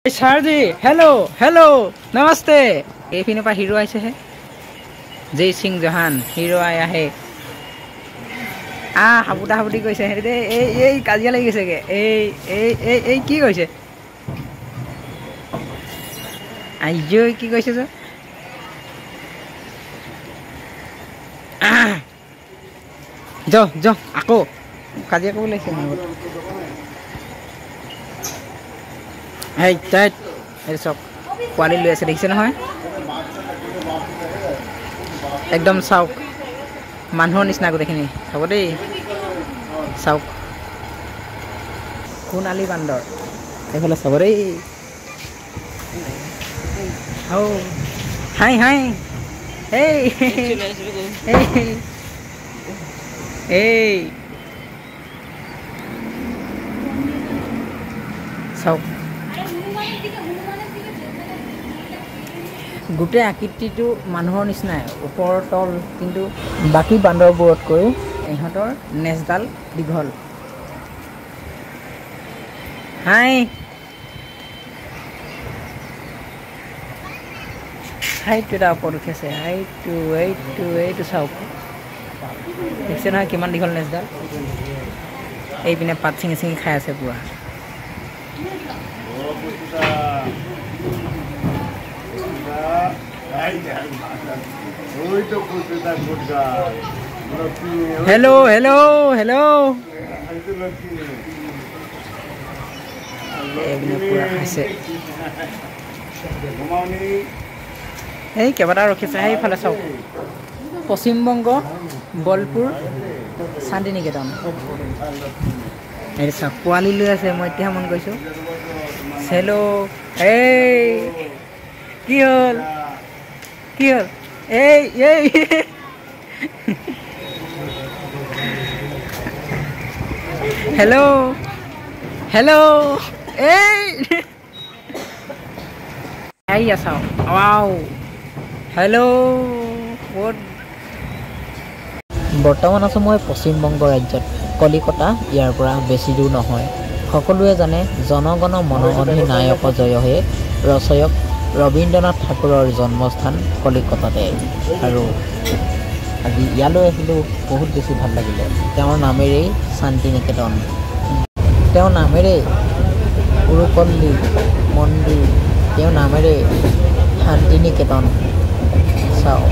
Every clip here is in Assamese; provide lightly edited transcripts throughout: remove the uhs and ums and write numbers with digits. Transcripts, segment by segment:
सर जी हेलो हेलो नमस्ते এইপিনৰ পৰা হিৰো আইছে হে জয় সিং জহান হিৰো আয়া হে হাবুটা হাবুটি কৈছে হেৰি দে এই কাজিয়া লাগি গৈছেগে এই কি কৈছে আইজো কি কৈছে যে য আকৌ কাজিয়া কৰিব লাগিছে মোৰ এই তাইত এই চক পোৱালি লৈ আছে দেখিছে নহয় একদম চাওক মানুহৰ নিচিনা গোটেইখিনি হ'ব দেই চাওক সোণালী বান্দৰ এইফালে চাব দেই হাই হাই এই চাওক গোটেই আকৃতিটো মানুহৰ নিচিনাই ওপৰ তল কিন্তু বাকী বান্দৰবোৰতকৈ ইহঁতৰ নেজডাল দীঘল হাই হাইটো এটা ওপৰত উঠি আছে এইটো চাওক দেখিছে নহয় কিমান দীঘল নেজডাল এইপিনে পাত ছিঙি ছিঙি খাই আছে পুৰা हेलो हेलो हेलो এই কেইবাটাও ৰখিছে সেইফালে চাওক পশ্চিমবংগ বলপুৰ শান্তি নিকেতন এই চাওক পোৱালি লৈ আছে মই এতিয়া মন কৰিছোঁ হেল্ল' এই কি হ'ল এই হেল্ল' এই চাওক ৱাও হেল্ল' বৰ্তমান আছোঁ মই পশ্চিমবংগ ৰাজ্যত কলিকতা ইয়াৰ পৰা বেছি দূৰ নহয় সকলোৱে জানে জনগণ মন অধিনায়ক জয় হে ৰচয়ক ৰবীন্দ্ৰনাথ ঠাকুৰৰ জন্মস্থান কলিকতাতে আৰু আজি ইয়ালৈ আহিলোঁ বহুত বেছি ভাল লাগিলে তেওঁৰ নামেৰেই শান্তি নিকেতন তেওঁৰ নামেৰে উৰুপল্লী মন্দিৰ তেওঁৰ নামেৰে শান্তি নিকেতন চাওঁ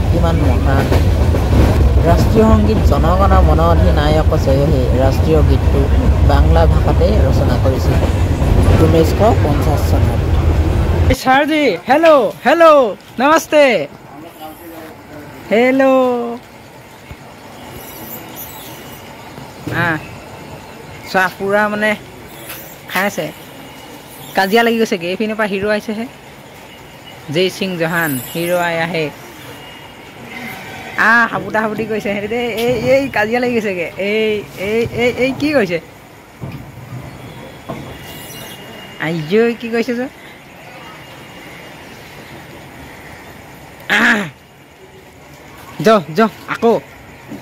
কিমান মহান ৰাষ্ট্ৰীয় সংগীত জনগণ মন অধিনায়ক জয় হে ৰাষ্ট্ৰীয় গীতটো বাংলা ভাষাতে ৰচনা কৰিছিল 1950 চনত सर जी हेलो हेलो नमस्ते हेलो पूरा माने खाई से काजिया लगी गई এইপিনৰ পৰা হিৰো আইছে হে জয় সিং জহান হিৰো আয়া হে হাবুটা হাবুটি কৈছে হেৰি দে এই কাজিয়া লাগি গৈছেগে এই কি কৈছে আইজো কি কৈছে যে য আকৌ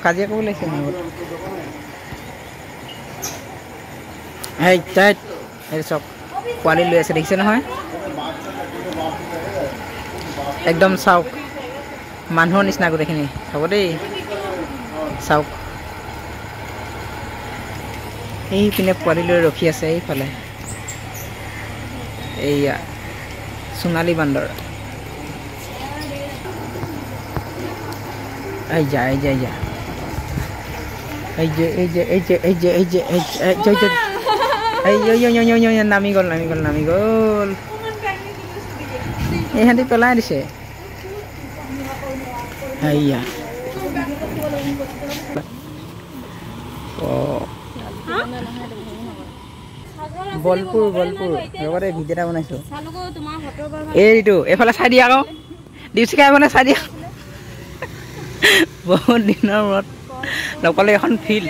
কাজিয়া কৰিব লাগিছে মোৰ এই তাইত এই চক পোৱালি লৈ আছে দেখিছে নহয় একদম চাওক মানুহৰ নিচিনা গোটেইখিনি হ'ব দেই চাওক এইপিনে পোৱালি লৈ ৰখি আছে এইফালে এইয়া সোণালী বান্দৰ এই যা নামি গ'ল ইহঁতি পেলাই দিছে এইয়া বলপুৰ লগতে ভিডিঅ' এটা বনাইছোঁ এইটো এইফালে চাই দিয়া আকৌ ডিউচিকাই মানে চাই দিয়া বহুত দিনৰ মূৰত লগ পালে এখন ফিল্ড